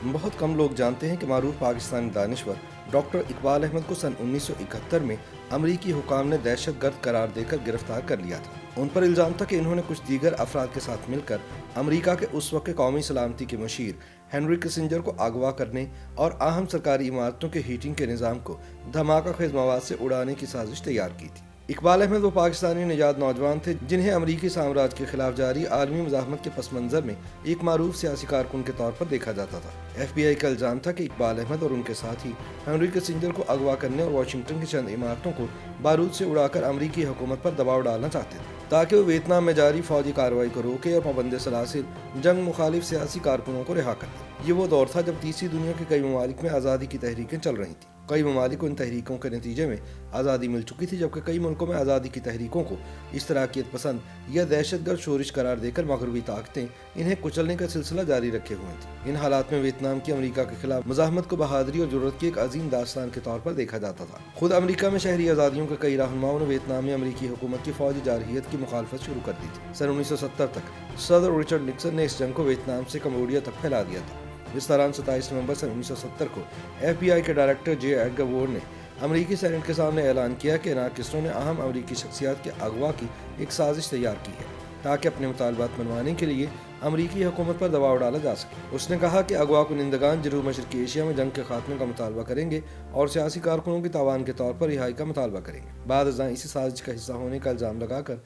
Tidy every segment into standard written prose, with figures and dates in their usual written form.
بہت کم لوگ جانتے ہیں کہ معروف پاکستانی دانشور ڈاکٹر اقبال احمد کو سن 1971 میں امریکی حکام نے دہشت گرد قرار دے کر گرفتار کر لیا تھا۔ ان پر الزام تھا کہ انہوں نے کچھ دیگر افراد کے ساتھ مل کر امریکہ کے اس وقت کے قومی سلامتی کے مشیر ہنری کسنجر کو اغوا کرنے اور اہم سرکاری عمارتوں کے ہیٹنگ کے نظام کو دھماکہ خیز مواد سے اڑانے کی سازش تیار کی تھی۔ اقبال احمد وہ پاکستانی نژاد نوجوان تھے جنہیں امریکی سامراج کے خلاف جاری عالمی مزاحمت کے پس منظر میں ایک معروف سیاسی کارکن کے طور پر دیکھا جاتا تھا۔ ایف بی آئی کا الزام تھا کہ اقبال احمد اور ان کے ساتھی ہنری کسنجر کو اغوا کرنے اور واشنگٹن کی چند عمارتوں کو بارود سے اڑا کر امریکی حکومت پر دباؤ ڈالنا چاہتے تھے تاکہ وہ ویتنام میں جاری فوجی کارروائی کو روکے اور پابند سلاسل جنگ مخالف سیاسی کارکنوں کو رہا کر دے۔ یہ وہ دور تھا جب تیسری دنیا کے کئی ممالک میں آزادی کی تحریکیں چل رہی تھیں۔ کئی ممالک کو ان تحریکوں کے نتیجے میں آزادی مل چکی تھی، جبکہ کئی ملکوں میں آزادی کی تحریکوں کو اشتراکیت پسند یا دہشت گرد شورش قرار دے کر مغربی طاقتیں انہیں کچلنے کا سلسلہ جاری رکھے ہوئے تھیں۔ ان حالات میں ویتنام کی امریکہ کے خلاف مزاحمت کو بہادری اور جرأت کی ایک عظیم داستان کے طور پر دیکھا جاتا تھا۔ خود امریکہ میں شہری آزادیوں کے کئی رہنماؤں نے ویتنام میں امریکی حکومت کی فوجی جارحیت کی مخالفت شروع کر دی تھی۔ سن 1970 تک صدر رچرڈ نکسن نے اس جنگ کو ویتنام سے کمبوڈیا تک پھیلا دیا تھا۔ اس دوران 27 نومبر سن 1970 کو ایف بی آئی کے ڈائریکٹر جے ایڈگر وور نے امریکی سینٹ کے سامنے اعلان کیا کہ انارکسٹوں نے اہم امریکی شخصیات کے اغوا کی ایک سازش تیار کی ہے تاکہ اپنے مطالبات منوانے کے لیے امریکی حکومت پر دباؤ ڈالا جا سکے۔ اس نے کہا کہ اغوا کنندگان جنوب مشرقی ایشیا میں جنگ کے خاتمے کا مطالبہ کریں گے اور سیاسی کارکنوں کی تاوان کے طور پر رہائی کا مطالبہ کریں گے۔ بعد ازاں اسی سازش کا حصہ ہونے کا الزام لگا کر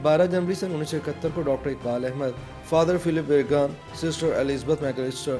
12 جنوری سن 1971 کو doctor Iqbal Ahmed, father Philip Berrigan, sister Elizabeth McAlister,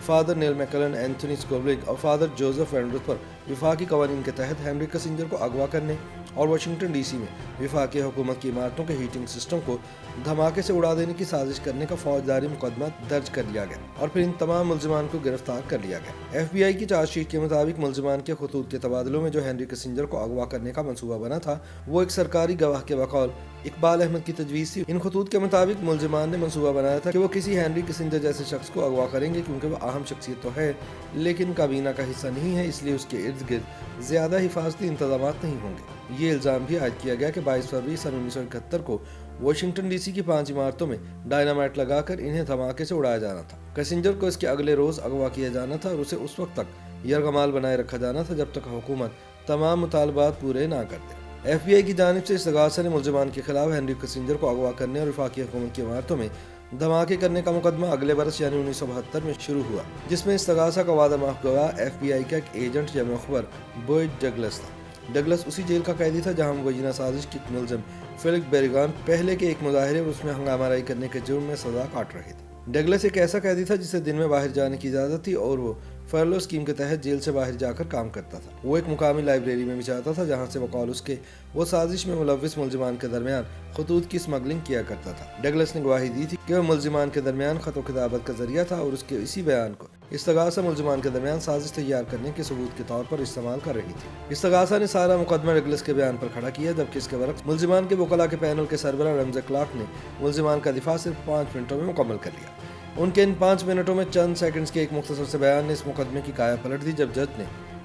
father Neil McLaughlin, Anthony Scoblick اور فادر جوزف وینڈروتھ پر وفاقی قوانین کے تحت ہنری کسنجر کو اغوا کرنے اور واشنگٹن ڈی سی میں وفاقی حکومت کی عمارتوں کے ہیٹنگ سسٹم کو دھماکے سے اڑا دینے کی سازش کرنے کا فوجداری مقدمہ درج کر لیا گیا اور پھر ان تمام ملزمان کو گرفتار کر لیا گیا۔ ایف بی آئی کی چارج شیٹ کے مطابق ملزمان کے خطوط کے تبادلوں میں جو ہنری کسنجر کو اغوا کرنے کا منصوبہ بنا تھا وہ ایک سرکاری گواہ کے بقول اقبال احمد کی تجویز تھی۔ ان خطوط کے مطابق ملزمان نے منصوبہ بنایا تھا کہ وہ کسی ہنری کسنجر جیسے شخص کو اغوا کریں گے کیونکہ وہ اہم شخصیت تو ہے لیکن کابینہ کا حصہ نہیں ہے، اس لیے اس کے ارد گرد زیادہ حفاظتی انتظامات نہیں ہوں گے۔ یہ الزام بھی عائد کیا گیا کہ 22 فروری سن 1971 کو واشنگٹن ڈی سی کی 5 عمارتوں میں ڈائنامائٹ لگا کر انہیں دھماکے سے اڑایا جانا تھا۔ کسنجر کو اس کے اگلے روز اغوا کیا جانا تھا اور اسے اس وقت تک یرغمال بنائے رکھا جانا تھا جب تک حکومت تمام مطالبات پورے نہ کر دے۔ ایف بی آئی کی جانب سے استغاثہ نے ملزمان کے خلاف ہنری کسنجر کو اغوا کرنے اور وفاقی حکومت کی عمارتوں میں دھماکے کرنے کا مقدمہ اگلے برس یعنی 1972 میں شروع ہوا، جس میں استغاثہ کا وعدہ ماف گواہ ایف بی آئی کا ایک ایجنٹ یا مخبر بوئڈ ڈگلس تھا۔ ڈگلس اسی جیل کا قیدی تھا جہاں مبینہ سازش کے ملزم فلپ بیرگان پہلے کے ایک مظاہرے اور اس میں ہنگامہ آرائی کرنے کے جرم میں سزا کاٹ رہے تھے۔ ڈگلس ایک ایسا قیدی تھا جسے دن میں باہر جانے کی اجازت تھی اور وہ فرلو اسکیم کے تحت جیل سے باہر جا کر کام کرتا تھا۔ وہ ایک مقامی لائبریری میں بھی جاتا تھا جہاں سے بقول اس کے وہ سازش میں ملوث ملزمان کے درمیان خطوط کی اسمگلنگ کیا کرتا تھا۔ ڈگلس نے گواہی دی تھی کہ وہ ملزمان کے درمیان خط و کتابت کا ذریعہ تھا اور اس کے اسی بیان کو استغاثہ ملزمان کے درمیان سازش تیار کرنے کے ثبوت کے طور پر استعمال کر رہی تھی۔ استغاثہ نے سارا مقدمہ ڈگلس کے بیان پر کھڑا کیا جبکہ اس کے برعکس ملزمان کے وکلاء کے پینل کے سربراہ رمزے کلارک نے ملزمان کا دفاع صرف 5 منٹوں میں مکمل کر لیا۔ ان کے ان 5 منٹوں میں چند سیکنڈز کے ایک مختصر سے بیان نے اس مقدمے کی کایا پلٹ دی۔ جب جج نے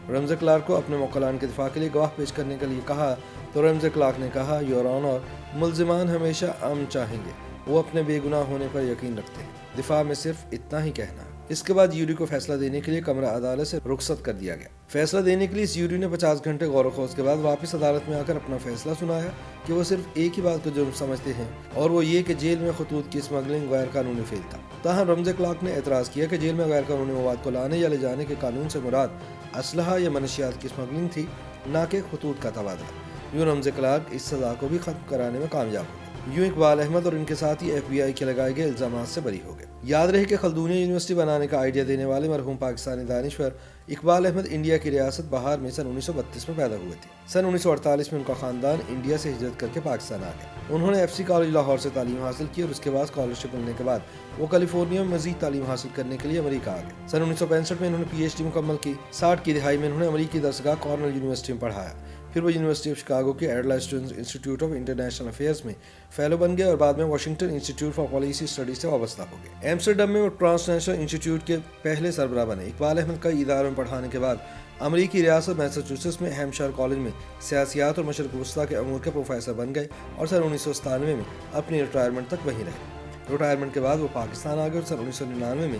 رمزے کلارک کو اپنے موکلان کے دفاع کے لیے گواہ پیش کرنے کے لیے کہا تو رمزے کلارک نے کہا، یور آنر، ملزمان ہمیشہ امن چاہیں گے، وہ اپنے بے گناہ ہونے پر یقین رکھتے ہیں۔ دفاع میں صرف اتنا ہی کہنا۔ اس کے بعد یوری کو فیصلہ دینے کے لیے کمرہ عدالت سے رخصت کر دیا گیا۔ فیصلہ دینے کے لیے اس یوری نے 50 گھنٹے غور و خوض کے بعد واپس عدالت میں آ کر اپنا فیصلہ سنایا کہ وہ صرف ایک ہی بات کو جرم سمجھتے ہیں اور وہ یہ کہ جیل میں خطوط کی اسمگلنگ غیر قانونی فعل تھا۔ تاہم رمزے کلارک نے اعتراض کیا کہ جیل میں غیر قانونی مواد کو لانے یا لے جانے کے قانون سے مراد اسلحہ یا منشیات کی اسمگلنگ تھی، نہ کہ خطوط کا تبادلہ۔ یوں رمزے کلارک اس سزا کو بھی ختم کرانے میں کامیاب ہو گئے۔ یوں اقبال احمد اور ان کے ساتھی ایف بی آئی کے لگائے گئے الزامات سے بری ہو گئے۔ یاد رہے کہ خلدونیہ یونیورسٹی بنانے کا آئیڈیا دینے والے مرحوم پاکستانی دانشور اقبال احمد انڈیا کی ریاست بہار میں سن 1932 میں پیدا ہوئے تھے۔ سن 1948 میں ان کا خاندان انڈیا سے ہجرت کر کے پاکستان آ گیا۔ انہوں نے ایف سی کالج لاہور سے تعلیم حاصل کی اور اس کے بعد اسکالرشپ ملنے کے بعد وہ کیلیفورنیا میں مزید تعلیم حاصل کرنے کے لیے امریکہ آ گئے۔ سن 1965 میں انہوں نے پی ایچ ڈی مکمل کی۔ 60 کی دہائی میں انہوں نے امریکی درسگاہ کارنل یونیورسٹی میں پڑھایا۔ پھر وہ یونیورسٹی آف شکاگو کے Adler students institute of international affairs میں فیلو بن گئے اور بعد میں Washington institute for policy studies سے وابستہ ہو گئے۔ ایمسٹرڈم میں وہ ٹرانس نیشنل انسٹیٹیوٹ کے پہلے سربراہ بنے۔ اقبال احمد کئی اداروں میں پڑھانے کے بعد امریکی ریاست میساچوسیٹس میں ہیمپشائر کالج میں سیاسیات اور مشرق وسطیٰ کے امور کے پروفیسر بن گئے اور سن 1997 میں اپنی ریٹائرمنٹ تک وہیں رہے۔ ریٹائرمنٹ کے بعد وہ پاکستان آ گئے اور سن 1999 میں